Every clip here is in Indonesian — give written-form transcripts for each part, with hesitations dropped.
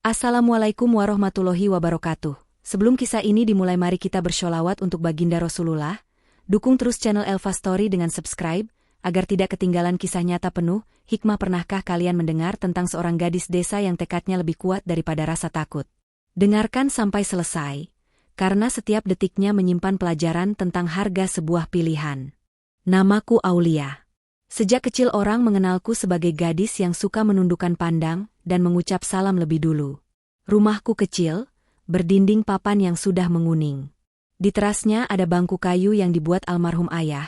Assalamualaikum warahmatullahi wabarakatuh. Sebelum kisah ini dimulai, mari kita bersholawat untuk baginda Rasulullah. Dukung terus channel Elva Story dengan subscribe, agar tidak ketinggalan kisah nyata penuh hikmah. Pernahkah kalian mendengar tentang seorang gadis desa yang tekadnya lebih kuat daripada rasa takut? Dengarkan sampai selesai, karena setiap detiknya menyimpan pelajaran tentang harga sebuah pilihan. Namaku Aulia. Sejak kecil orang mengenalku sebagai gadis yang suka menundukkan pandang dan mengucap salam lebih dulu. Rumahku kecil, berdinding papan yang sudah menguning. Di terasnya ada bangku kayu yang dibuat almarhum ayah.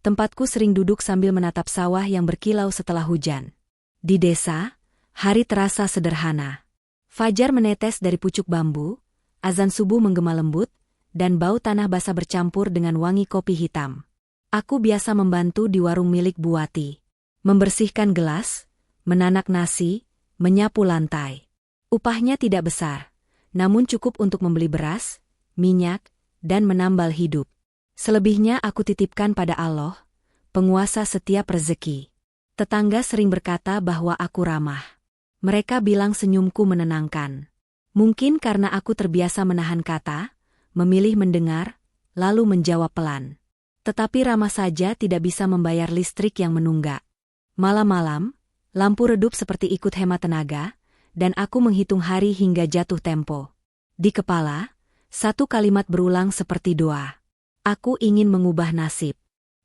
Tempatku sering duduk sambil menatap sawah yang berkilau setelah hujan. Di desa, hari terasa sederhana. Fajar menetes dari pucuk bambu, azan subuh menggema lembut, dan bau tanah basah bercampur dengan wangi kopi hitam. Aku biasa membantu di warung milik Bu Wati. Membersihkan gelas, menanak nasi, menyapu lantai. Upahnya tidak besar, namun cukup untuk membeli beras, minyak, dan menambal hidup. Selebihnya aku titipkan pada Allah, penguasa setiap rezeki. Tetangga sering berkata bahwa aku ramah. Mereka bilang senyumku menenangkan. Mungkin karena aku terbiasa menahan kata, memilih mendengar, lalu menjawab pelan. Tetapi ramah saja tidak bisa membayar listrik yang menunggak. Malam-malam, lampu redup seperti ikut hemat tenaga, dan aku menghitung hari hingga jatuh tempo. Di kepala, satu kalimat berulang seperti doa. Aku ingin mengubah nasib.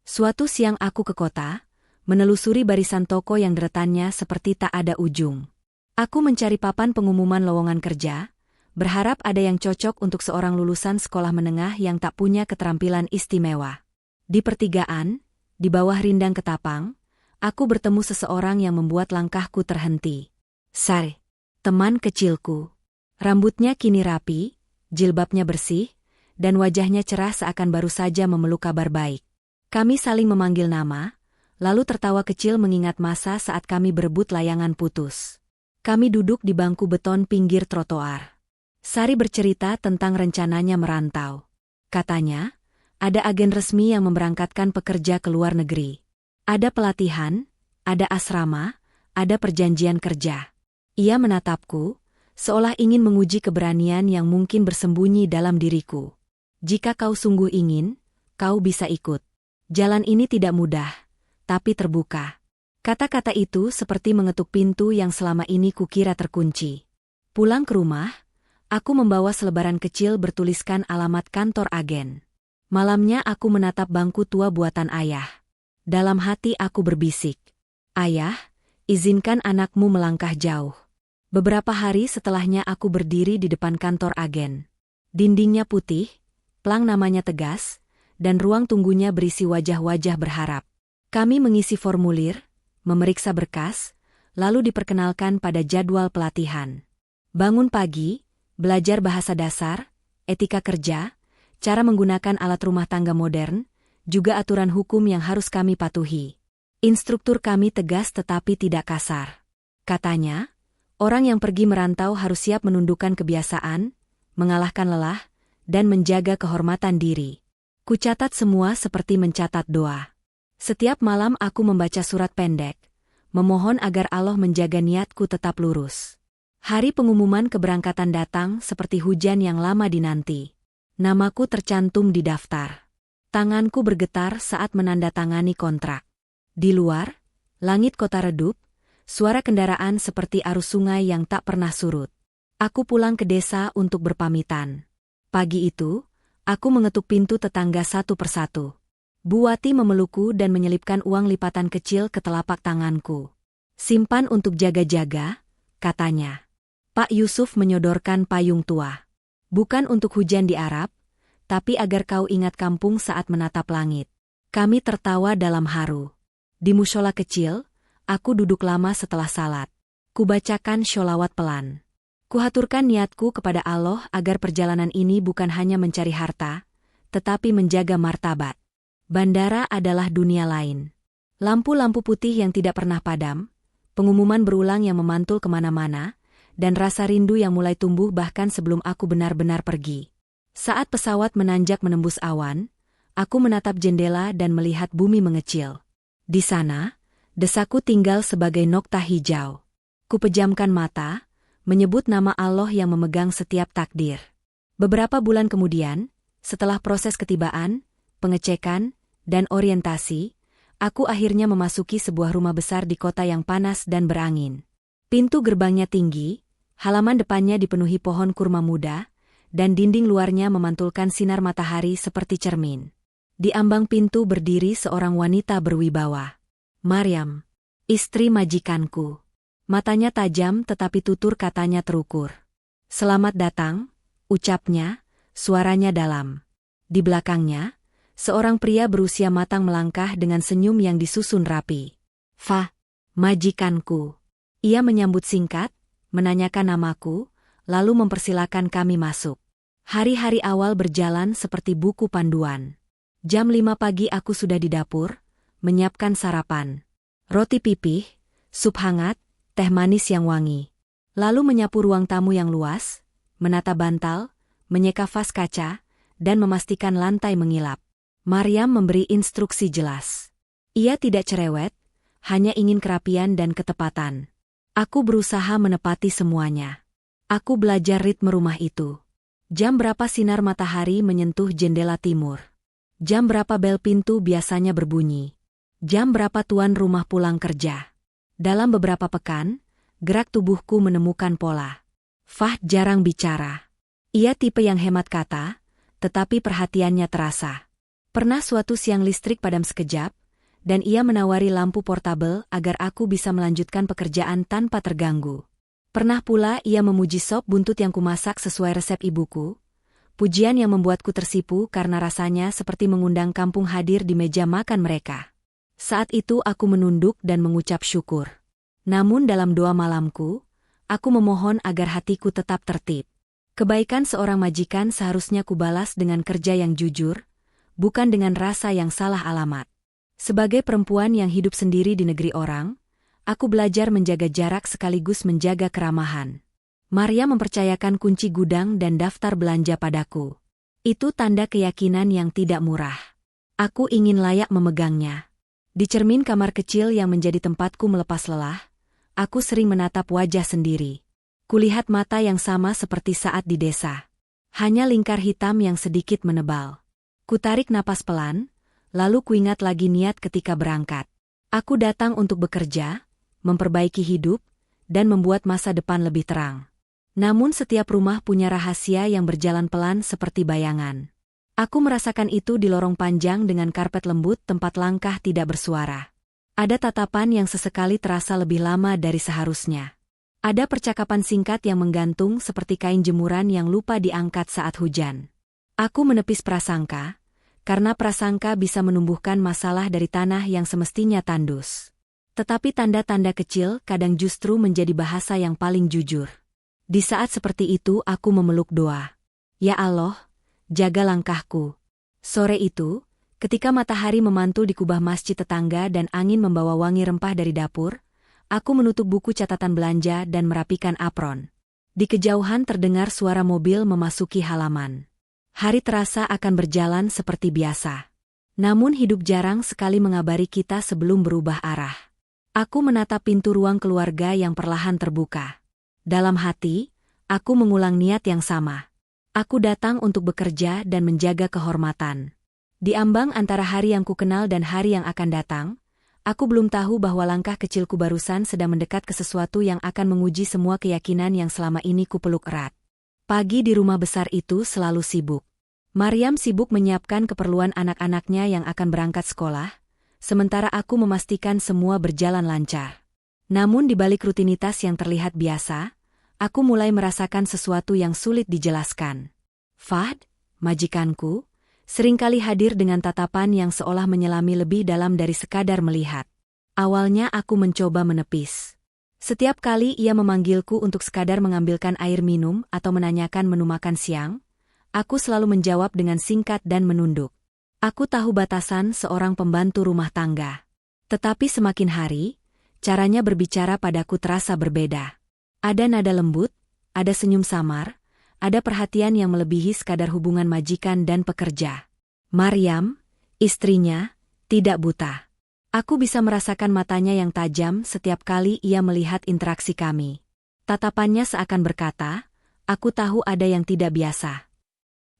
Suatu siang aku ke kota, menelusuri barisan toko yang deretannya seperti tak ada ujung. Aku mencari papan pengumuman lowongan kerja, berharap ada yang cocok untuk seorang lulusan sekolah menengah yang tak punya keterampilan istimewa. Di pertigaan, di bawah rindang ketapang, aku bertemu seseorang yang membuat langkahku terhenti. Sari, teman kecilku. Rambutnya kini rapi, jilbabnya bersih, dan wajahnya cerah seakan baru saja memeluk kabar baik. Kami saling memanggil nama, lalu tertawa kecil mengingat masa saat kami berebut layangan putus. Kami duduk di bangku beton pinggir trotoar. Sari bercerita tentang rencananya merantau. Katanya, ada agen resmi yang memberangkatkan pekerja ke luar negeri. Ada pelatihan, ada asrama, ada perjanjian kerja. Ia menatapku, seolah ingin menguji keberanian yang mungkin bersembunyi dalam diriku. Jika kau sungguh ingin, kau bisa ikut. Jalan ini tidak mudah, tapi terbuka. Kata-kata itu seperti mengetuk pintu yang selama ini kukira terkunci. Pulang ke rumah, aku membawa selebaran kecil bertuliskan alamat kantor agen. Malamnya aku menatap bangku tua buatan ayah. Dalam hati aku berbisik, "Ayah, izinkan anakmu melangkah jauh." Beberapa hari setelahnya aku berdiri di depan kantor agen. Dindingnya putih, plang namanya tegas, dan ruang tunggunya berisi wajah-wajah berharap. Kami mengisi formulir, memeriksa berkas, lalu diperkenalkan pada jadwal pelatihan. Bangun pagi, belajar bahasa dasar, etika kerja, cara menggunakan alat rumah tangga modern, juga aturan hukum yang harus kami patuhi. Instruktur kami tegas tetapi tidak kasar. Katanya, orang yang pergi merantau harus siap menundukkan kebiasaan, mengalahkan lelah, dan menjaga kehormatan diri. Kucatat semua seperti mencatat doa. Setiap malam aku membaca surat pendek, memohon agar Allah menjaga niatku tetap lurus. Hari pengumuman keberangkatan datang seperti hujan yang lama dinanti. Namaku tercantum di daftar. Tanganku bergetar saat menandatangani kontrak. Di luar, langit kota redup, suara kendaraan seperti arus sungai yang tak pernah surut. Aku pulang ke desa untuk berpamitan. Pagi itu, aku mengetuk pintu tetangga satu persatu. Bu Wati memelukku dan menyelipkan uang lipatan kecil ke telapak tanganku. "Simpan untuk jaga-jaga," katanya. Pak Yusuf menyodorkan payung tua. "Bukan untuk hujan di Arab, tapi agar kau ingat kampung saat menatap langit." Kami tertawa dalam haru. Di mushola kecil, aku duduk lama setelah salat. Kubacakan sholawat pelan. Kuhaturkan niatku kepada Allah agar perjalanan ini bukan hanya mencari harta, tetapi menjaga martabat. Bandara adalah dunia lain. Lampu-lampu putih yang tidak pernah padam, pengumuman berulang yang memantul kemana-mana, dan rasa rindu yang mulai tumbuh bahkan sebelum aku benar-benar pergi. Saat pesawat menanjak menembus awan, aku menatap jendela dan melihat bumi mengecil. Di sana, desaku tinggal sebagai nokta hijau. Kupejamkan mata, menyebut nama Allah yang memegang setiap takdir. Beberapa bulan kemudian, setelah proses ketibaan, pengecekan, dan orientasi, aku akhirnya memasuki sebuah rumah besar di kota yang panas dan berangin. Pintu gerbangnya tinggi, halaman depannya dipenuhi pohon kurma muda, dan dinding luarnya memantulkan sinar matahari seperti cermin. Di ambang pintu berdiri seorang wanita berwibawa. Maryam, istri majikanku. Matanya tajam tetapi tutur katanya terukur. Selamat datang, ucapnya, suaranya dalam. Di belakangnya, seorang pria berusia matang melangkah dengan senyum yang disusun rapi. Fa, majikanku. Ia menyambut singkat, menanyakan namaku, lalu mempersilakan kami masuk. Hari-hari awal berjalan seperti buku panduan. Jam 5 pagi aku sudah di dapur, menyiapkan sarapan. Roti pipih, sup hangat, teh manis yang wangi. Lalu menyapu ruang tamu yang luas, menata bantal, menyeka vas kaca, dan memastikan lantai mengilap. Maryam memberi instruksi jelas. Ia tidak cerewet, hanya ingin kerapian dan ketepatan. Aku berusaha menepati semuanya. Aku belajar ritme rumah itu. Jam berapa sinar matahari menyentuh jendela timur. Jam berapa bel pintu biasanya berbunyi. Jam berapa tuan rumah pulang kerja. Dalam beberapa pekan, gerak tubuhku menemukan pola. Fahd jarang bicara. Ia tipe yang hemat kata, tetapi perhatiannya terasa. Pernah suatu siang listrik padam sekejap, dan ia menawari lampu portabel agar aku bisa melanjutkan pekerjaan tanpa terganggu. Pernah pula ia memuji sop buntut yang kumasak sesuai resep ibuku, pujian yang membuatku tersipu karena rasanya seperti mengundang kampung hadir di meja makan mereka. Saat itu aku menunduk dan mengucap syukur. Namun dalam doa malamku, aku memohon agar hatiku tetap tertib. Kebaikan seorang majikan seharusnya kubalas dengan kerja yang jujur, bukan dengan rasa yang salah alamat. Sebagai perempuan yang hidup sendiri di negeri orang, aku belajar menjaga jarak sekaligus menjaga keramahan. Maria mempercayakan kunci gudang dan daftar belanja padaku. Itu tanda keyakinan yang tidak murah. Aku ingin layak memegangnya. Di cermin kamar kecil yang menjadi tempatku melepas lelah, aku sering menatap wajah sendiri. Kulihat mata yang sama seperti saat di desa. Hanya lingkar hitam yang sedikit menebal. Kutarik napas pelan, lalu kuingat lagi niat ketika berangkat. Aku datang untuk bekerja, memperbaiki hidup, dan membuat masa depan lebih terang. Namun setiap rumah punya rahasia yang berjalan pelan seperti bayangan. Aku merasakan itu di lorong panjang dengan karpet lembut tempat langkah tidak bersuara. Ada tatapan yang sesekali terasa lebih lama dari seharusnya. Ada percakapan singkat yang menggantung seperti kain jemuran yang lupa diangkat saat hujan. Aku menepis prasangka, karena prasangka bisa menumbuhkan masalah dari tanah yang semestinya tandus. Tetapi tanda-tanda kecil kadang justru menjadi bahasa yang paling jujur. Di saat seperti itu aku memeluk doa. Ya Allah, jaga langkahku. Sore itu, ketika matahari memantul di kubah masjid tetangga dan angin membawa wangi rempah dari dapur, aku menutup buku catatan belanja dan merapikan apron. Di kejauhan terdengar suara mobil memasuki halaman. Hari terasa akan berjalan seperti biasa. Namun hidup jarang sekali mengabari kita sebelum berubah arah. Aku menatap pintu ruang keluarga yang perlahan terbuka. Dalam hati, aku mengulang niat yang sama. Aku datang untuk bekerja dan menjaga kehormatan. Di ambang antara hari yang kukenal dan hari yang akan datang, aku belum tahu bahwa langkah kecilku barusan sedang mendekat ke sesuatu yang akan menguji semua keyakinan yang selama ini kupeluk erat. Pagi di rumah besar itu selalu sibuk. Maryam sibuk menyiapkan keperluan anak-anaknya yang akan berangkat sekolah, sementara aku memastikan semua berjalan lancar. Namun di balik rutinitas yang terlihat biasa, aku mulai merasakan sesuatu yang sulit dijelaskan. Fahd, majikanku, seringkali hadir dengan tatapan yang seolah menyelami lebih dalam dari sekadar melihat. Awalnya aku mencoba menepis. Setiap kali ia memanggilku untuk sekadar mengambilkan air minum atau menanyakan menu makan siang, aku selalu menjawab dengan singkat dan menunduk. Aku tahu batasan seorang pembantu rumah tangga. Tetapi semakin hari, caranya berbicara padaku terasa berbeda. Ada nada lembut, ada senyum samar, ada perhatian yang melebihi sekadar hubungan majikan dan pekerja. Maryam, istrinya, tidak buta. Aku bisa merasakan matanya yang tajam setiap kali ia melihat interaksi kami. Tatapannya seakan berkata, aku tahu ada yang tidak biasa.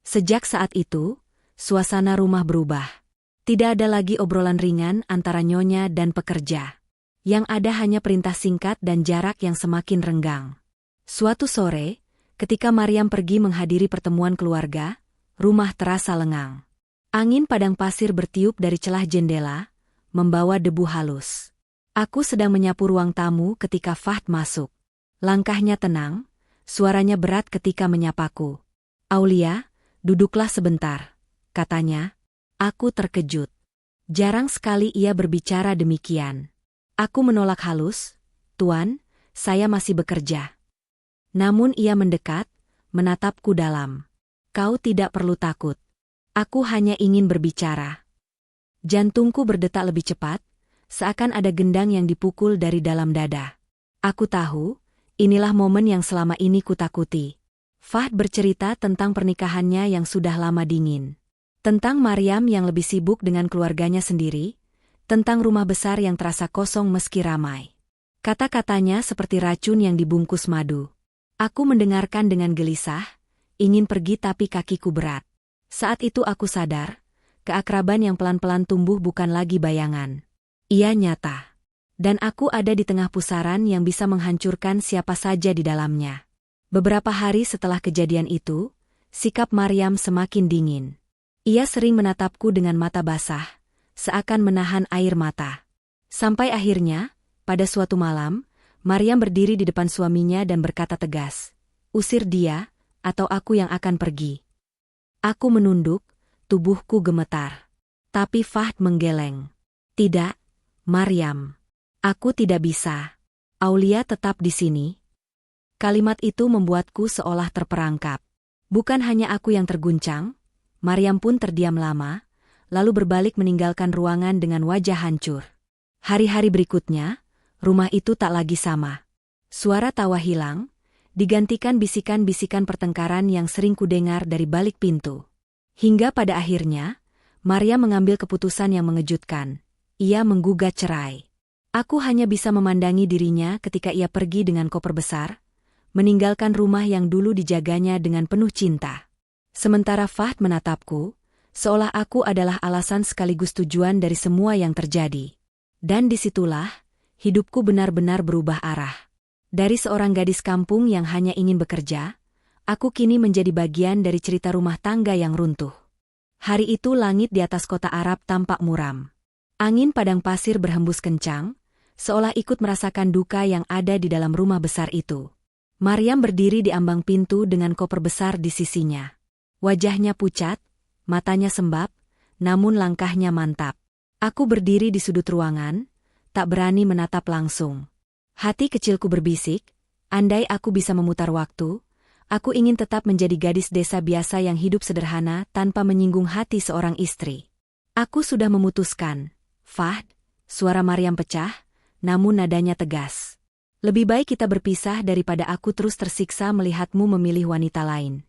Sejak saat itu, suasana rumah berubah. Tidak ada lagi obrolan ringan antara Nyonya dan pekerja. Yang ada hanya perintah singkat dan jarak yang semakin renggang. Suatu sore, ketika Maryam pergi menghadiri pertemuan keluarga, rumah terasa lengang. Angin padang pasir bertiup dari celah jendela, membawa debu halus. Aku sedang menyapu ruang tamu ketika Fahd masuk. Langkahnya tenang, suaranya berat ketika menyapaku. Aulia, duduklah sebentar, katanya. Aku terkejut. Jarang sekali ia berbicara demikian. Aku menolak halus, Tuan, saya masih bekerja. Namun ia mendekat, menatapku dalam. Kau tidak perlu takut. Aku hanya ingin berbicara. Jantungku berdetak lebih cepat, seakan ada gendang yang dipukul dari dalam dada. Aku tahu, inilah momen yang selama ini kutakuti. Fahd bercerita tentang pernikahannya yang sudah lama dingin. Tentang Maryam yang lebih sibuk dengan keluarganya sendiri, tentang rumah besar yang terasa kosong meski ramai. Kata-katanya seperti racun yang dibungkus madu. Aku mendengarkan dengan gelisah, ingin pergi tapi kakiku berat. Saat itu aku sadar, keakraban yang pelan-pelan tumbuh bukan lagi bayangan. Ia nyata. Dan aku ada di tengah pusaran yang bisa menghancurkan siapa saja di dalamnya. Beberapa hari setelah kejadian itu, sikap Maryam semakin dingin. Ia sering menatapku dengan mata basah, seakan menahan air mata. Sampai akhirnya, pada suatu malam, Maryam berdiri di depan suaminya dan berkata tegas, "Usir dia, atau aku yang akan pergi." Aku menunduk, tubuhku gemetar. Tapi Fahd menggeleng. "Tidak, Maryam. Aku tidak bisa. Aulia tetap di sini." Kalimat itu membuatku seolah terperangkap. Bukan hanya aku yang terguncang, Maryam pun terdiam lama, lalu berbalik meninggalkan ruangan dengan wajah hancur. Hari-hari berikutnya, rumah itu tak lagi sama. Suara tawa hilang, digantikan bisikan-bisikan pertengkaran yang sering kudengar dari balik pintu. Hingga pada akhirnya, Maryam mengambil keputusan yang mengejutkan. Ia menggugat cerai. Aku hanya bisa memandangi dirinya ketika ia pergi dengan koper besar, meninggalkan rumah yang dulu dijaganya dengan penuh cinta. Sementara Fahd menatapku, seolah aku adalah alasan sekaligus tujuan dari semua yang terjadi. Dan disitulah, hidupku benar-benar berubah arah. Dari seorang gadis kampung yang hanya ingin bekerja, aku kini menjadi bagian dari cerita rumah tangga yang runtuh. Hari itu langit di atas kota Arab tampak muram. Angin padang pasir berhembus kencang, seolah ikut merasakan duka yang ada di dalam rumah besar itu. Maryam berdiri di ambang pintu dengan koper besar di sisinya. Wajahnya pucat, matanya sembab, namun langkahnya mantap. Aku berdiri di sudut ruangan, tak berani menatap langsung. Hati kecilku berbisik, andai aku bisa memutar waktu, aku ingin tetap menjadi gadis desa biasa yang hidup sederhana tanpa menyinggung hati seorang istri. Aku sudah memutuskan, Fahd, suara Maryam pecah, namun nadanya tegas. Lebih baik kita berpisah daripada aku terus tersiksa melihatmu memilih wanita lain.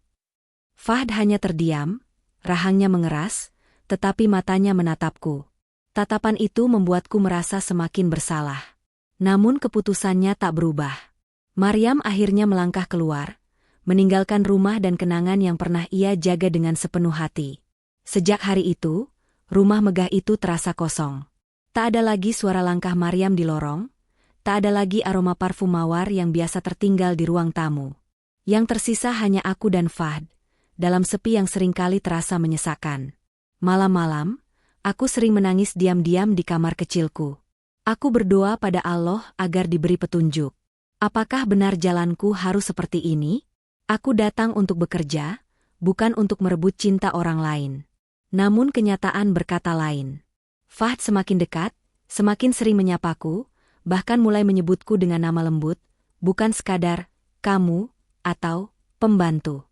Fahd hanya terdiam, rahangnya mengeras, tetapi matanya menatapku. Tatapan itu membuatku merasa semakin bersalah. Namun keputusannya tak berubah. Maryam akhirnya melangkah keluar, meninggalkan rumah dan kenangan yang pernah ia jaga dengan sepenuh hati. Sejak hari itu, rumah megah itu terasa kosong. Tak ada lagi suara langkah Maryam di lorong, tak ada lagi aroma parfum mawar yang biasa tertinggal di ruang tamu. Yang tersisa hanya aku dan Fahd, dalam sepi yang seringkali terasa menyesakkan. Malam-malam, aku sering menangis diam-diam di kamar kecilku. Aku berdoa pada Allah agar diberi petunjuk. Apakah benar jalanku harus seperti ini? Aku datang untuk bekerja, bukan untuk merebut cinta orang lain. Namun kenyataan berkata lain. Fahd semakin dekat, semakin sering menyapaku, bahkan mulai menyebutku dengan nama lembut, bukan sekadar kamu atau pembantu.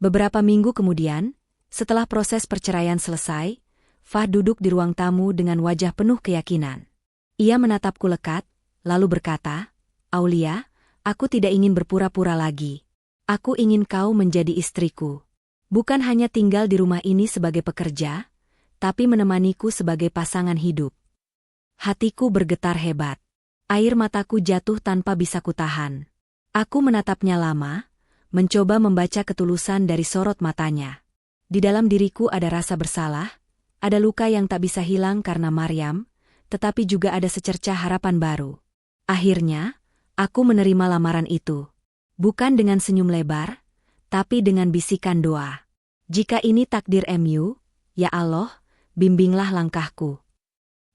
Beberapa minggu kemudian, setelah proses perceraian selesai, Fahd duduk di ruang tamu dengan wajah penuh keyakinan. Ia menatapku lekat, lalu berkata, "Aulia, aku tidak ingin berpura-pura lagi. Aku ingin kau menjadi istriku. Bukan hanya tinggal di rumah ini sebagai pekerja, tapi menemaniku sebagai pasangan hidup." Hatiku bergetar hebat. Air mataku jatuh tanpa bisa kutahan. Aku menatapnya lama, mencoba membaca ketulusan dari sorot matanya. Di dalam diriku ada rasa bersalah, ada luka yang tak bisa hilang karena Maryam, tetapi juga ada secercah harapan baru. Akhirnya, aku menerima lamaran itu. Bukan dengan senyum lebar, tapi dengan bisikan doa. Jika ini takdir MU, ya Allah, bimbinglah langkahku.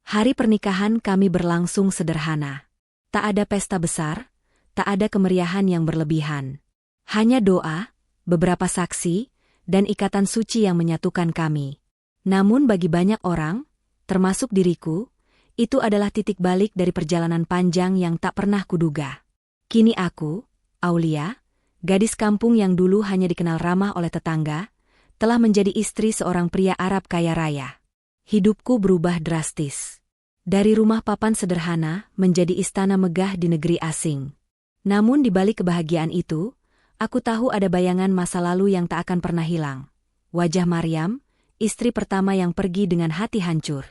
Hari pernikahan kami berlangsung sederhana. Tak ada pesta besar, tak ada kemeriahan yang berlebihan. Hanya doa, beberapa saksi, dan ikatan suci yang menyatukan kami. Namun bagi banyak orang, termasuk diriku, itu adalah titik balik dari perjalanan panjang yang tak pernah kuduga. Kini aku, Aulia, gadis kampung yang dulu hanya dikenal ramah oleh tetangga, telah menjadi istri seorang pria Arab kaya raya. Hidupku berubah drastis. Dari rumah papan sederhana menjadi istana megah di negeri asing. Namun di balik kebahagiaan itu, aku tahu ada bayangan masa lalu yang tak akan pernah hilang. Wajah Maryam, istri pertama yang pergi dengan hati hancur.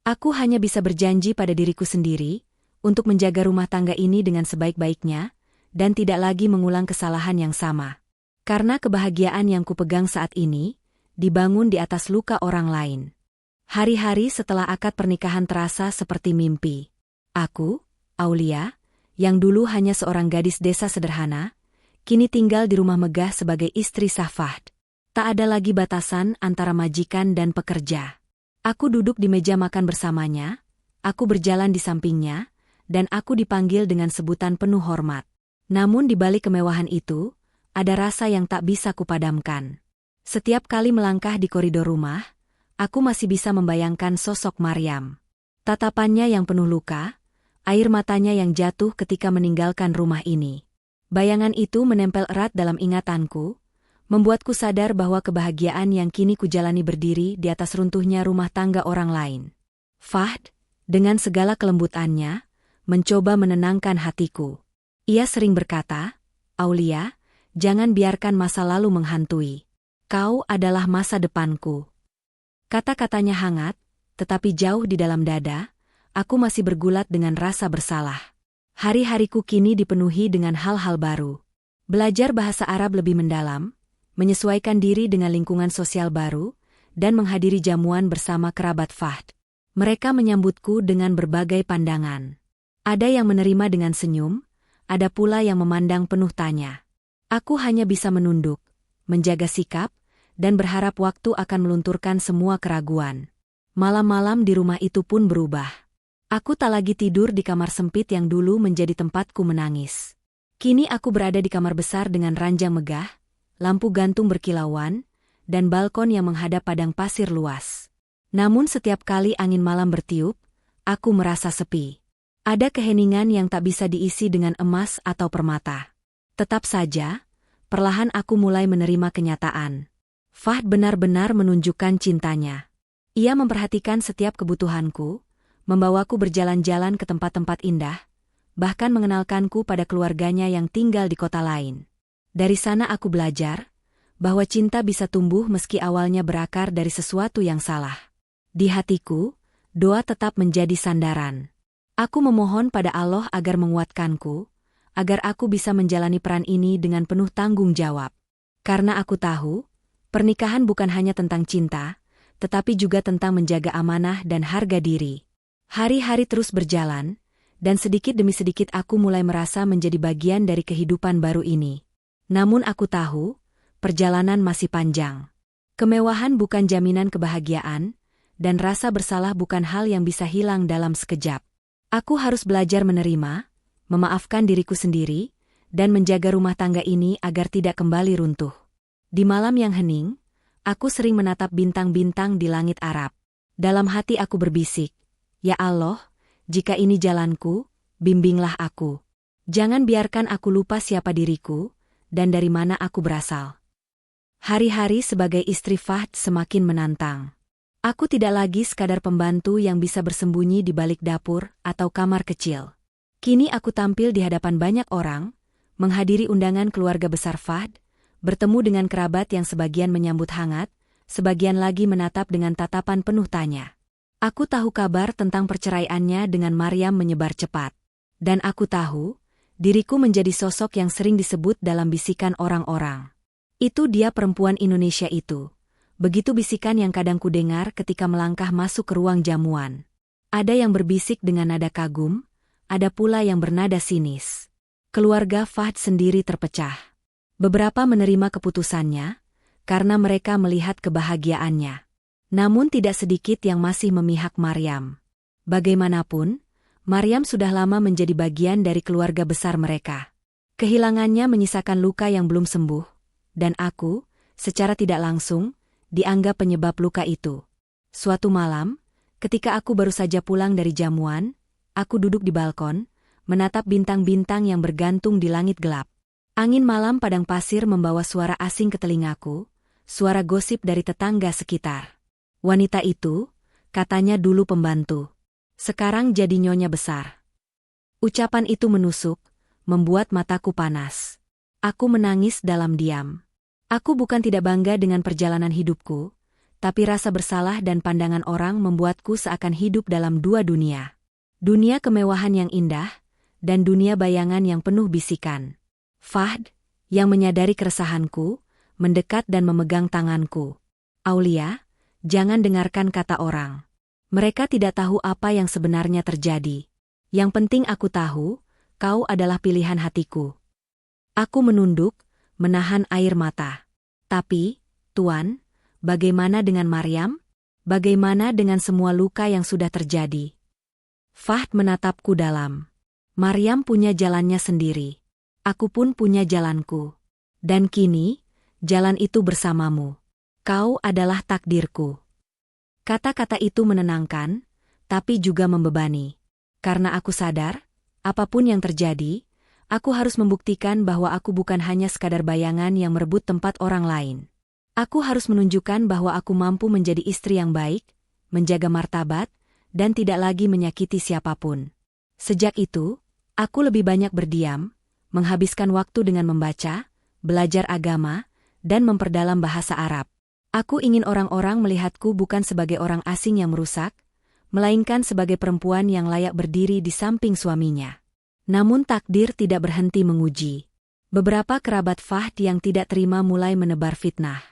Aku hanya bisa berjanji pada diriku sendiri, untuk menjaga rumah tangga ini dengan sebaik-baiknya, dan tidak lagi mengulang kesalahan yang sama. Karena kebahagiaan yang kupegang saat ini, dibangun di atas luka orang lain. Hari-hari setelah akad pernikahan terasa seperti mimpi. Aku, Aulia, yang dulu hanya seorang gadis desa sederhana, kini tinggal di rumah megah sebagai istri sah Fahd. Tak ada lagi batasan antara majikan dan pekerja. Aku duduk di meja makan bersamanya, aku berjalan di sampingnya, dan aku dipanggil dengan sebutan penuh hormat. Namun di balik kemewahan itu, ada rasa yang tak bisa kupadamkan. Setiap kali melangkah di koridor rumah, aku masih bisa membayangkan sosok Maryam. Tatapannya yang penuh luka, air matanya yang jatuh ketika meninggalkan rumah ini. Bayangan itu menempel erat dalam ingatanku, membuatku sadar bahwa kebahagiaan yang kini kujalani berdiri di atas runtuhnya rumah tangga orang lain. Fahd, dengan segala kelembutannya, mencoba menenangkan hatiku. Ia sering berkata, Aulia, jangan biarkan masa lalu menghantui. Kau adalah masa depanku. Kata-katanya hangat, tetapi jauh di dalam dada, aku masih bergulat dengan rasa bersalah. Hari-hariku kini dipenuhi dengan hal-hal baru. Belajar bahasa Arab lebih mendalam, menyesuaikan diri dengan lingkungan sosial baru, dan menghadiri jamuan bersama kerabat Fahd. Mereka menyambutku dengan berbagai pandangan. Ada yang menerima dengan senyum, ada pula yang memandang penuh tanya. Aku hanya bisa menunduk, menjaga sikap, dan berharap waktu akan melunturkan semua keraguan. Malam-malam di rumah itu pun berubah. Aku tak lagi tidur di kamar sempit yang dulu menjadi tempatku menangis. Kini aku berada di kamar besar dengan ranjang megah, lampu gantung berkilauan, dan balkon yang menghadap padang pasir luas. Namun setiap kali angin malam bertiup, aku merasa sepi. Ada keheningan yang tak bisa diisi dengan emas atau permata. Tetap saja, perlahan aku mulai menerima kenyataan. Fahd benar-benar menunjukkan cintanya. Ia memperhatikan setiap kebutuhanku, membawaku berjalan-jalan ke tempat-tempat indah, bahkan mengenalkanku pada keluarganya yang tinggal di kota lain. Dari sana aku belajar bahwa cinta bisa tumbuh meski awalnya berakar dari sesuatu yang salah. Di hatiku, doa tetap menjadi sandaran. Aku memohon pada Allah agar menguatkanku, agar aku bisa menjalani peran ini dengan penuh tanggung jawab. Karena aku tahu, pernikahan bukan hanya tentang cinta, tetapi juga tentang menjaga amanah dan harga diri. Hari-hari terus berjalan, dan sedikit demi sedikit aku mulai merasa menjadi bagian dari kehidupan baru ini. Namun aku tahu, perjalanan masih panjang. Kemewahan bukan jaminan kebahagiaan, dan rasa bersalah bukan hal yang bisa hilang dalam sekejap. Aku harus belajar menerima, memaafkan diriku sendiri, dan menjaga rumah tangga ini agar tidak kembali runtuh. Di malam yang hening, aku sering menatap bintang-bintang di langit Arab. Dalam hati aku berbisik, Ya Allah, jika ini jalanku, bimbinglah aku. Jangan biarkan aku lupa siapa diriku, dan dari mana aku berasal. Hari-hari sebagai istri Fahd semakin menantang. Aku tidak lagi sekadar pembantu yang bisa bersembunyi di balik dapur atau kamar kecil. Kini aku tampil di hadapan banyak orang, menghadiri undangan keluarga besar Fahd, bertemu dengan kerabat yang sebagian menyambut hangat, sebagian lagi menatap dengan tatapan penuh tanya. Aku tahu kabar tentang perceraiannya dengan Maryam menyebar cepat. Dan aku tahu, Diriku menjadi sosok yang sering disebut dalam bisikan orang-orang. Itu dia perempuan Indonesia itu. Begitu bisikan yang kadang kudengar ketika melangkah masuk ke ruang jamuan. Ada yang berbisik dengan nada kagum, ada pula yang bernada sinis. Keluarga Fahd sendiri terpecah. Beberapa menerima keputusannya, karena mereka melihat kebahagiaannya. Namun tidak sedikit yang masih memihak Maryam. Bagaimanapun, Maryam sudah lama menjadi bagian dari keluarga besar mereka. Kehilangannya menyisakan luka yang belum sembuh, dan aku, secara tidak langsung, dianggap penyebab luka itu. Suatu malam, ketika aku baru saja pulang dari jamuan, aku duduk di balkon, menatap bintang-bintang yang bergantung di langit gelap. Angin malam padang pasir membawa suara asing ke telingaku, suara gosip dari tetangga sekitar. Wanita itu, katanya dulu pembantu. Sekarang jadi nyonya besar. Ucapan itu menusuk, membuat mataku panas. Aku menangis dalam diam. Aku bukan tidak bangga dengan perjalanan hidupku, tapi rasa bersalah dan pandangan orang membuatku seakan hidup dalam dua dunia. Dunia kemewahan yang indah, dan dunia bayangan yang penuh bisikan. Fahd, yang menyadari keresahanku, mendekat dan memegang tanganku. Aulia, jangan dengarkan kata orang. Mereka tidak tahu apa yang sebenarnya terjadi. Yang penting aku tahu, kau adalah pilihan hatiku. Aku menunduk, menahan air mata. Tapi, Tuan, bagaimana dengan Maryam? Bagaimana dengan semua luka yang sudah terjadi? Fahd menatapku dalam. Maryam punya jalannya sendiri. Aku pun punya jalanku. Dan kini, jalan itu bersamamu. Kau adalah takdirku. Kata-kata itu menenangkan, tapi juga membebani. Karena aku sadar, apapun yang terjadi, aku harus membuktikan bahwa aku bukan hanya sekadar bayangan yang merebut tempat orang lain. Aku harus menunjukkan bahwa aku mampu menjadi istri yang baik, menjaga martabat, dan tidak lagi menyakiti siapapun. Sejak itu, aku lebih banyak berdiam, menghabiskan waktu dengan membaca, belajar agama, dan memperdalam bahasa Arab. Aku ingin orang-orang melihatku bukan sebagai orang asing yang merusak, melainkan sebagai perempuan yang layak berdiri di samping suaminya. Namun takdir tidak berhenti menguji. Beberapa kerabat Fahd yang tidak terima mulai menebar fitnah.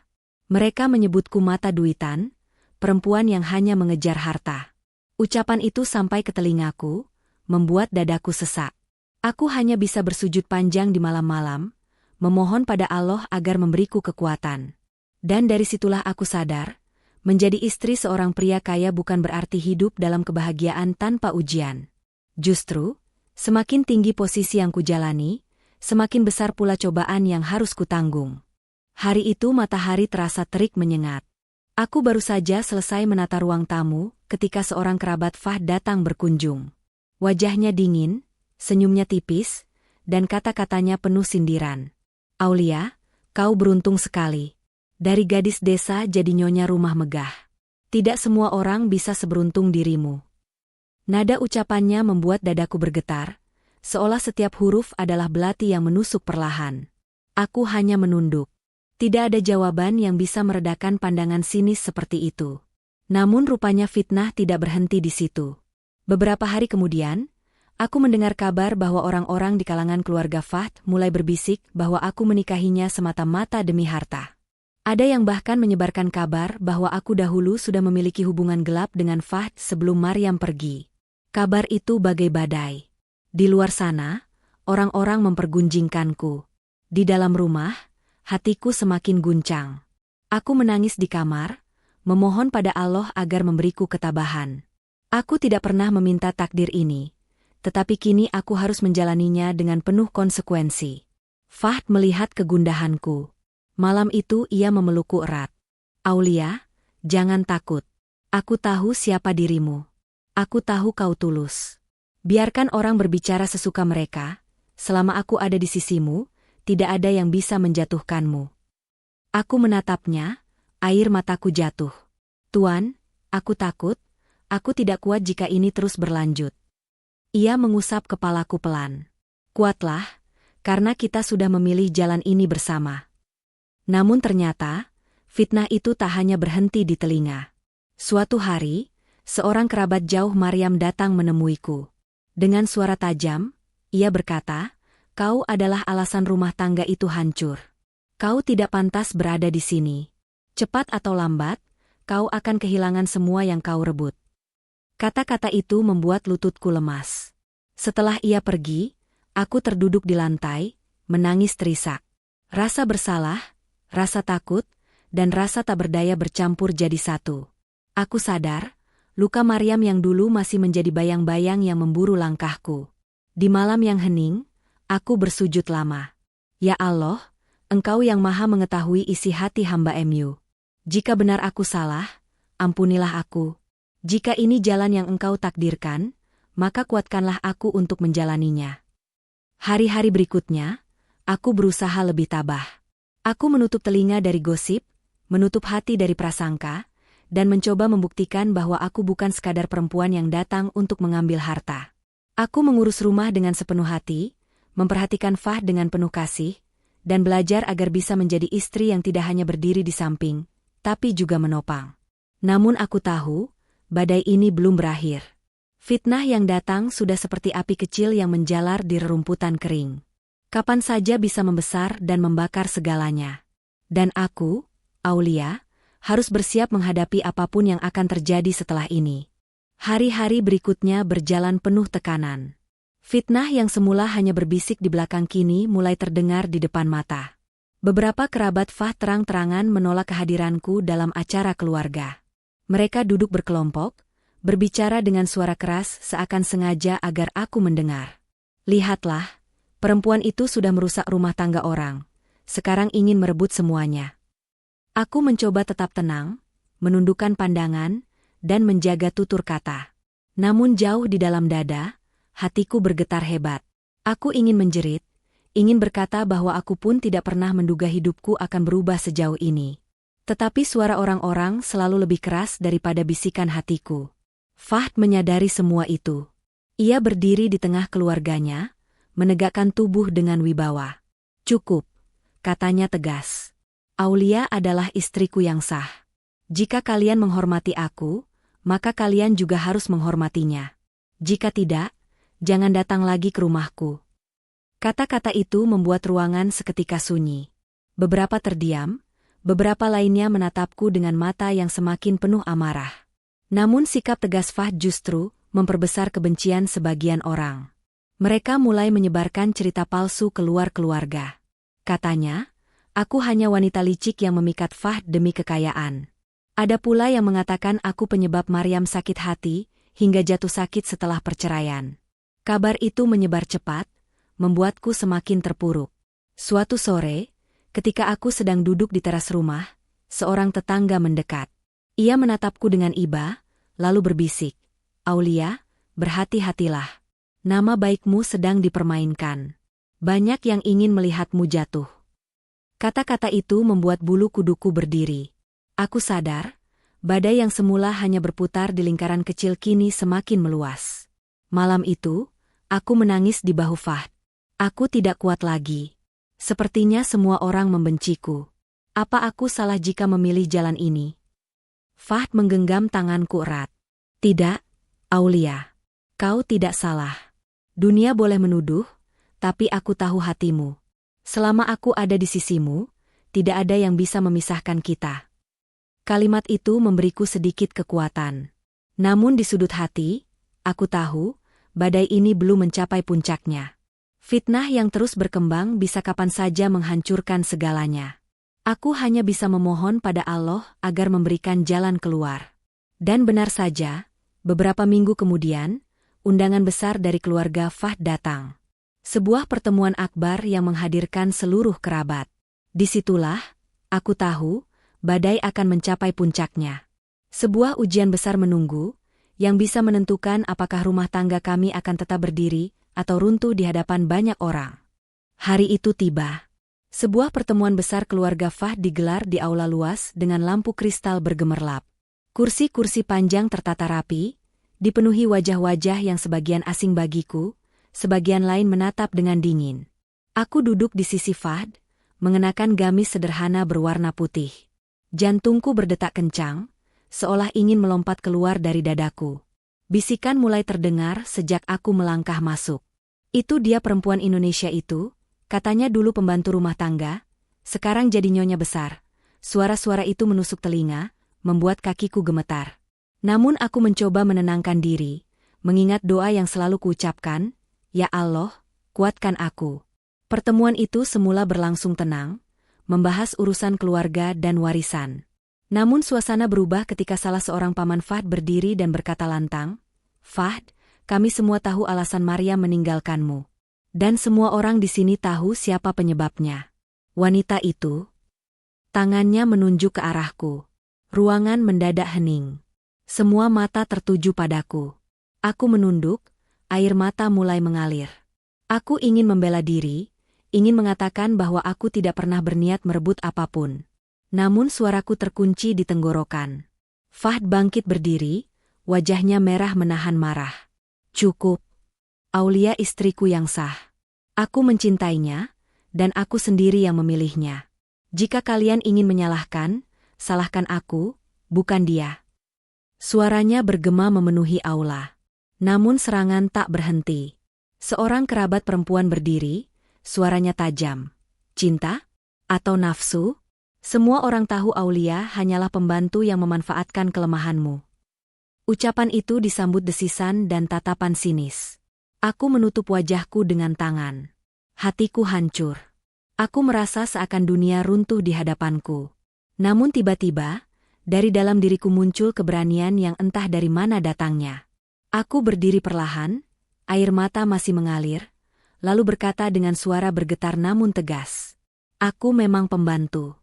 Mereka menyebutku mata duitan, perempuan yang hanya mengejar harta. Ucapan itu sampai ke telingaku, membuat dadaku sesak. Aku hanya bisa bersujud panjang di malam-malam, memohon pada Allah agar memberiku kekuatan. Dan dari situlah aku sadar, menjadi istri seorang pria kaya bukan berarti hidup dalam kebahagiaan tanpa ujian. Justru, semakin tinggi posisi yang kujalani, semakin besar pula cobaan yang harus kutanggung. Hari itu matahari terasa terik menyengat. Aku baru saja selesai menata ruang tamu ketika seorang kerabat Fahd datang berkunjung. Wajahnya dingin, senyumnya tipis, dan kata-katanya penuh sindiran. Aulia, kau beruntung sekali. Dari gadis desa jadi nyonya rumah megah. Tidak semua orang bisa seberuntung dirimu. Nada ucapannya membuat dadaku bergetar, seolah setiap huruf adalah belati yang menusuk perlahan. Aku hanya menunduk. Tidak ada jawaban yang bisa meredakan pandangan sinis seperti itu. Namun rupanya fitnah tidak berhenti di situ. Beberapa hari kemudian, aku mendengar kabar bahwa orang-orang di kalangan keluarga Fahd mulai berbisik bahwa aku menikahinya semata-mata demi harta. Ada yang bahkan menyebarkan kabar bahwa aku dahulu sudah memiliki hubungan gelap dengan Fahd sebelum Maryam pergi. Kabar itu bagai badai. Di luar sana, orang-orang mempergunjingkanku. Di dalam rumah, hatiku semakin guncang. Aku menangis di kamar, memohon pada Allah agar memberiku ketabahan. Aku tidak pernah meminta takdir ini, tetapi kini aku harus menjalaninya dengan penuh konsekuensi. Fahd melihat kegundahanku. Malam itu ia memelukku erat. Aulia, jangan takut. Aku tahu siapa dirimu. Aku tahu kau tulus. Biarkan orang berbicara sesuka mereka, selama aku ada di sisimu, tidak ada yang bisa menjatuhkanmu. Aku menatapnya, air mataku jatuh. Tuan, aku takut, aku tidak kuat jika ini terus berlanjut. Ia mengusap kepalaku pelan. Kuatlah, karena kita sudah memilih jalan ini bersama. Namun ternyata, fitnah itu tak hanya berhenti di telinga. Suatu hari, seorang kerabat jauh Maryam datang menemuiku. Dengan suara tajam, ia berkata, Kau adalah alasan rumah tangga itu hancur. Kau tidak pantas berada di sini. Cepat atau lambat, kau akan kehilangan semua yang kau rebut. Kata-kata itu membuat lututku lemas. Setelah ia pergi, aku terduduk di lantai, menangis terisak. Rasa bersalah, rasa takut, dan rasa tak berdaya bercampur jadi satu. Aku sadar, luka Maryam yang dulu masih menjadi bayang-bayang yang memburu langkahku. Di malam yang hening, aku bersujud lama. Ya Allah, Engkau yang maha mengetahui isi hati hamba MU. Jika benar aku salah, ampunilah aku. Jika ini jalan yang Engkau takdirkan, maka kuatkanlah aku untuk menjalaninya. Hari-hari berikutnya, aku berusaha lebih tabah. Aku menutup telinga dari gosip, menutup hati dari prasangka, dan mencoba membuktikan bahwa aku bukan sekadar perempuan yang datang untuk mengambil harta. Aku mengurus rumah dengan sepenuh hati, memperhatikan Fahd dengan penuh kasih, dan belajar agar bisa menjadi istri yang tidak hanya berdiri di samping, tapi juga menopang. Namun aku tahu, badai ini belum berakhir. Fitnah yang datang sudah seperti api kecil yang menjalar di rerumputan kering. Kapan saja bisa membesar dan membakar segalanya. Dan aku, Aulia, harus bersiap menghadapi apapun yang akan terjadi setelah ini. Hari-hari berikutnya berjalan penuh tekanan. Fitnah yang semula hanya berbisik di belakang kini mulai terdengar di depan mata. Beberapa kerabat Fahd terang-terangan menolak kehadiranku dalam acara keluarga. Mereka duduk berkelompok, berbicara dengan suara keras seakan sengaja agar aku mendengar. Lihatlah, perempuan itu sudah merusak rumah tangga orang. Sekarang ingin merebut semuanya. Aku mencoba tetap tenang, menundukkan pandangan, dan menjaga tutur kata. Namun jauh di dalam dada, hatiku bergetar hebat. Aku ingin menjerit, ingin berkata bahwa aku pun tidak pernah menduga hidupku akan berubah sejauh ini. Tetapi suara orang-orang selalu lebih keras daripada bisikan hatiku. Fahd menyadari semua itu. Ia berdiri di tengah keluarganya, menegakkan tubuh dengan wibawa. Cukup, katanya tegas. Aulia adalah istriku yang sah. Jika kalian menghormati aku, maka kalian juga harus menghormatinya. Jika tidak, jangan datang lagi ke rumahku. Kata-kata itu membuat ruangan seketika sunyi. Beberapa terdiam, beberapa lainnya menatapku dengan mata yang semakin penuh amarah. Namun sikap tegas Fahd justru memperbesar kebencian sebagian orang. Mereka mulai menyebarkan cerita palsu keluar keluarga. Katanya, aku hanya wanita licik yang memikat Fahd demi kekayaan. Ada pula yang mengatakan aku penyebab Maryam sakit hati, hingga jatuh sakit setelah perceraian. Kabar itu menyebar cepat, membuatku semakin terpuruk. Suatu sore, ketika aku sedang duduk di teras rumah, seorang tetangga mendekat. Ia menatapku dengan iba, lalu berbisik, Aulia, berhati-hatilah. Nama baikmu sedang dipermainkan. Banyak yang ingin melihatmu jatuh. Kata-kata itu membuat bulu kuduku berdiri. Aku sadar, badai yang semula hanya berputar di lingkaran kecil kini semakin meluas. Malam itu, aku menangis di bahu Fahd. Aku tidak kuat lagi. Sepertinya semua orang membenciku. Apa aku salah jika memilih jalan ini? Fahd menggenggam tanganku erat. Tidak, Aulia. Kau tidak salah. Dunia boleh menuduh, tapi aku tahu hatimu. Selama aku ada di sisimu, tidak ada yang bisa memisahkan kita. Kalimat itu memberiku sedikit kekuatan. Namun di sudut hati, aku tahu, badai ini belum mencapai puncaknya. Fitnah yang terus berkembang bisa kapan saja menghancurkan segalanya. Aku hanya bisa memohon pada Allah agar memberikan jalan keluar. Dan benar saja, beberapa minggu kemudian, undangan besar dari keluarga Fahd datang. Sebuah pertemuan akbar yang menghadirkan seluruh kerabat. Disitulah, aku tahu, badai akan mencapai puncaknya. Sebuah ujian besar menunggu, yang bisa menentukan apakah rumah tangga kami akan tetap berdiri atau runtuh di hadapan banyak orang. Hari itu tiba. Sebuah pertemuan besar keluarga Fahd digelar di aula luas dengan lampu kristal bergemerlap. Kursi-kursi panjang tertata rapi, dipenuhi wajah-wajah yang sebagian asing bagiku, sebagian lain menatap dengan dingin. Aku duduk di sisi Fahd, mengenakan gamis sederhana berwarna putih. Jantungku berdetak kencang, seolah ingin melompat keluar dari dadaku. Bisikan mulai terdengar sejak aku melangkah masuk. Itu dia perempuan Indonesia itu, katanya dulu pembantu rumah tangga, sekarang jadi nyonya besar. Suara-suara itu menusuk telinga, membuat kakiku gemetar. Namun aku mencoba menenangkan diri, mengingat doa yang selalu kuucapkan, "Ya Allah, kuatkan aku." Pertemuan itu semula berlangsung tenang, membahas urusan keluarga dan warisan. Namun suasana berubah ketika salah seorang paman Fahd berdiri dan berkata lantang, "Fahd, kami semua tahu alasan Maria meninggalkanmu. Dan semua orang di sini tahu siapa penyebabnya." Wanita itu, tangannya menunjuk ke arahku. Ruangan mendadak hening. Semua mata tertuju padaku. Aku menunduk, air mata mulai mengalir. Aku ingin membela diri, ingin mengatakan bahwa aku tidak pernah berniat merebut apapun. Namun suaraku terkunci di tenggorokan. Fahd bangkit berdiri, wajahnya merah menahan marah. "Cukup. Aulia istriku yang sah. Aku mencintainya, dan aku sendiri yang memilihnya. Jika kalian ingin menyalahkan, salahkan aku, bukan dia." Suaranya bergema memenuhi aula. Namun serangan tak berhenti. Seorang kerabat perempuan berdiri, suaranya tajam. "Cinta? Atau nafsu? Semua orang tahu Aulia hanyalah pembantu yang memanfaatkan kelemahanmu." Ucapan itu disambut desisan dan tatapan sinis. Aku menutup wajahku dengan tangan. Hatiku hancur. Aku merasa seakan dunia runtuh di hadapanku. Namun tiba-tiba, dari dalam diriku muncul keberanian yang entah dari mana datangnya. Aku berdiri perlahan, air mata masih mengalir, lalu berkata dengan suara bergetar namun tegas. "Aku memang pembantu.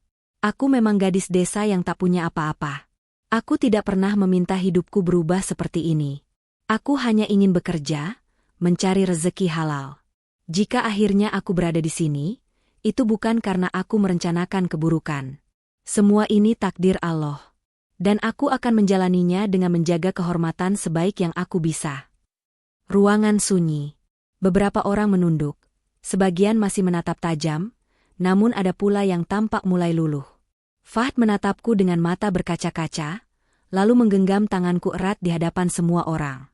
Aku memang gadis desa yang tak punya apa-apa. Aku tidak pernah meminta hidupku berubah seperti ini. Aku hanya ingin bekerja, mencari rezeki halal. Jika akhirnya aku berada di sini, itu bukan karena aku merencanakan keburukan. Semua ini takdir Allah. Dan aku akan menjalaninya dengan menjaga kehormatan sebaik yang aku bisa." Ruangan sunyi. Beberapa orang menunduk. Sebagian masih menatap tajam, namun ada pula yang tampak mulai luluh. Fahd menatapku dengan mata berkaca-kaca, lalu menggenggam tanganku erat di hadapan semua orang.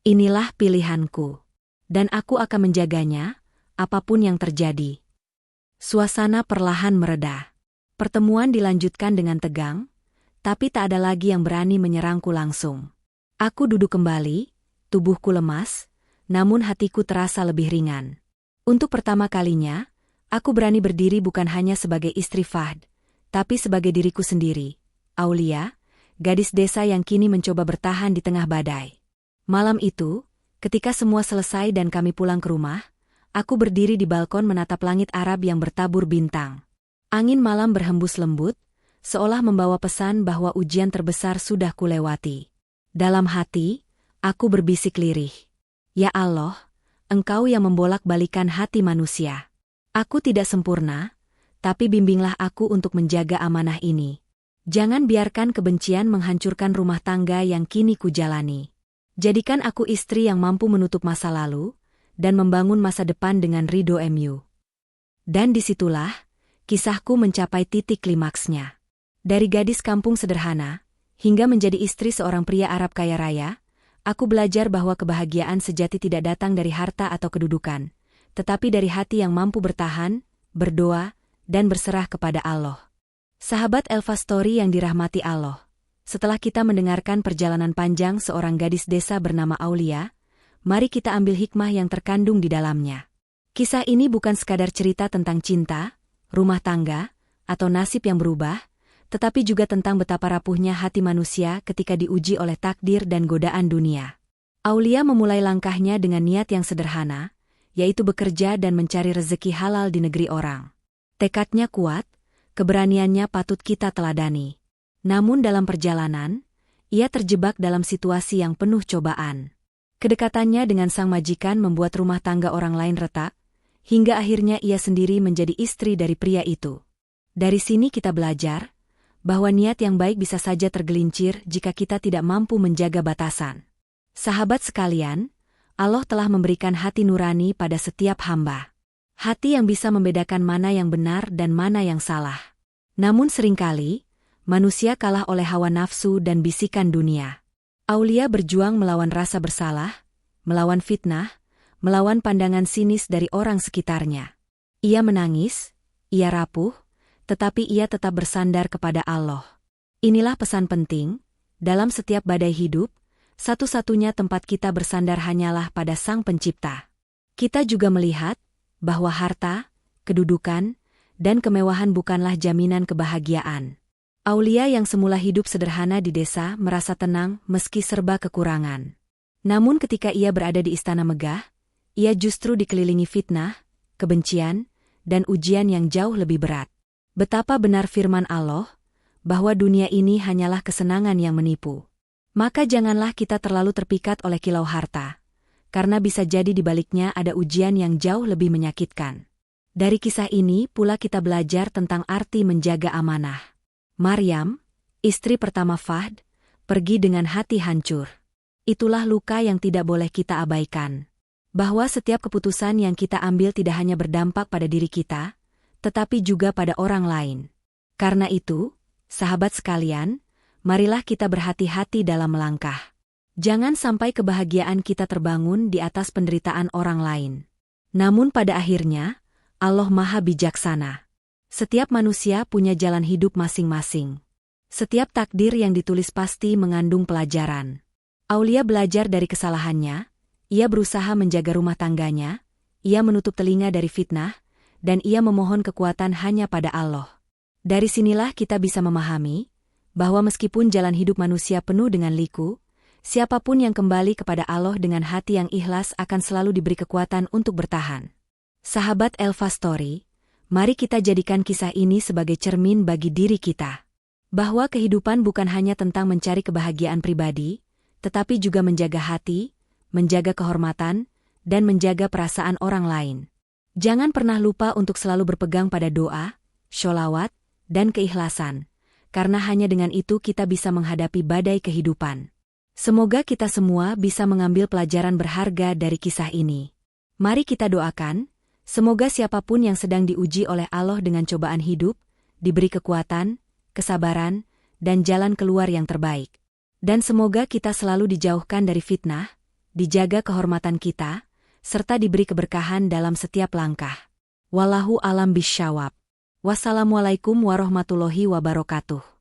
"Inilah pilihanku. Dan aku akan menjaganya, apapun yang terjadi." Suasana perlahan mereda. Pertemuan dilanjutkan dengan tegang, tapi tak ada lagi yang berani menyerangku langsung. Aku duduk kembali, tubuhku lemas, namun hatiku terasa lebih ringan. Untuk pertama kalinya, aku berani berdiri bukan hanya sebagai istri Fahd, tapi sebagai diriku sendiri, Aulia, gadis desa yang kini mencoba bertahan di tengah badai. Malam itu, ketika semua selesai dan kami pulang ke rumah, aku berdiri di balkon menatap langit Arab yang bertabur bintang. Angin malam berhembus lembut, seolah membawa pesan bahwa ujian terbesar sudah kulewati. Dalam hati, aku berbisik lirih. "Ya Allah, Engkau yang membolak-balikan hati manusia. Aku tidak sempurna, tapi bimbinglah aku untuk menjaga amanah ini. Jangan biarkan kebencian menghancurkan rumah tangga yang kini kujalani. Jadikan aku istri yang mampu menutup masa lalu, dan membangun masa depan dengan ridho MU." Dan disitulah, kisahku mencapai titik klimaksnya. Dari gadis kampung sederhana, hingga menjadi istri seorang pria Arab kaya raya, aku belajar bahwa kebahagiaan sejati tidak datang dari harta atau kedudukan, tetapi dari hati yang mampu bertahan, berdoa, dan berserah kepada Allah. Sahabat Elva Story yang dirahmati Allah, setelah kita mendengarkan perjalanan panjang seorang gadis desa bernama Aulia, mari kita ambil hikmah yang terkandung di dalamnya. Kisah ini bukan sekadar cerita tentang cinta, rumah tangga, atau nasib yang berubah, tetapi juga tentang betapa rapuhnya hati manusia ketika diuji oleh takdir dan godaan dunia. Aulia memulai langkahnya dengan niat yang sederhana, yaitu bekerja dan mencari rezeki halal di negeri orang. Tekadnya kuat, keberaniannya patut kita teladani. Namun dalam perjalanan, ia terjebak dalam situasi yang penuh cobaan. Kedekatannya dengan sang majikan membuat rumah tangga orang lain retak, hingga akhirnya ia sendiri menjadi istri dari pria itu. Dari sini kita belajar bahwa niat yang baik bisa saja tergelincir jika kita tidak mampu menjaga batasan. Sahabat sekalian, Allah telah memberikan hati nurani pada setiap hamba. Hati yang bisa membedakan mana yang benar dan mana yang salah. Namun seringkali, manusia kalah oleh hawa nafsu dan bisikan dunia. Aulia berjuang melawan rasa bersalah, melawan fitnah, melawan pandangan sinis dari orang sekitarnya. Ia menangis, ia rapuh, tetapi ia tetap bersandar kepada Allah. Inilah pesan penting, dalam setiap badai hidup, satu-satunya tempat kita bersandar hanyalah pada Sang Pencipta. Kita juga melihat bahwa harta, kedudukan, dan kemewahan bukanlah jaminan kebahagiaan. Aulia yang semula hidup sederhana di desa merasa tenang meski serba kekurangan. Namun ketika ia berada di istana megah, ia justru dikelilingi fitnah, kebencian, dan ujian yang jauh lebih berat. Betapa benar firman Allah, bahwa dunia ini hanyalah kesenangan yang menipu. Maka janganlah kita terlalu terpikat oleh kilau harta, karena bisa jadi di baliknya ada ujian yang jauh lebih menyakitkan. Dari kisah ini pula kita belajar tentang arti menjaga amanah. Maryam, istri pertama Fahd, pergi dengan hati hancur. Itulah luka yang tidak boleh kita abaikan. Bahwa setiap keputusan yang kita ambil tidak hanya berdampak pada diri kita, tetapi juga pada orang lain. Karena itu, sahabat sekalian, marilah kita berhati-hati dalam melangkah. Jangan sampai kebahagiaan kita terbangun di atas penderitaan orang lain. Namun pada akhirnya, Allah Maha Bijaksana. Setiap manusia punya jalan hidup masing-masing. Setiap takdir yang ditulis pasti mengandung pelajaran. Aulia belajar dari kesalahannya, ia berusaha menjaga rumah tangganya, ia menutup telinga dari fitnah, dan ia memohon kekuatan hanya pada Allah. Dari sinilah kita bisa memahami, bahwa meskipun jalan hidup manusia penuh dengan liku, siapapun yang kembali kepada Allah dengan hati yang ikhlas akan selalu diberi kekuatan untuk bertahan. Sahabat Elva Story, mari kita jadikan kisah ini sebagai cermin bagi diri kita. Bahwa kehidupan bukan hanya tentang mencari kebahagiaan pribadi, tetapi juga menjaga hati, menjaga kehormatan, dan menjaga perasaan orang lain. Jangan pernah lupa untuk selalu berpegang pada doa, sholawat, dan keikhlasan, karena hanya dengan itu kita bisa menghadapi badai kehidupan. Semoga kita semua bisa mengambil pelajaran berharga dari kisah ini. Mari kita doakan, semoga siapapun yang sedang diuji oleh Allah dengan cobaan hidup, diberi kekuatan, kesabaran, dan jalan keluar yang terbaik. Dan semoga kita selalu dijauhkan dari fitnah, dijaga kehormatan kita, serta diberi keberkahan dalam setiap langkah. Wallahu a'lam bishawab. Wassalamualaikum warahmatullahi wabarakatuh.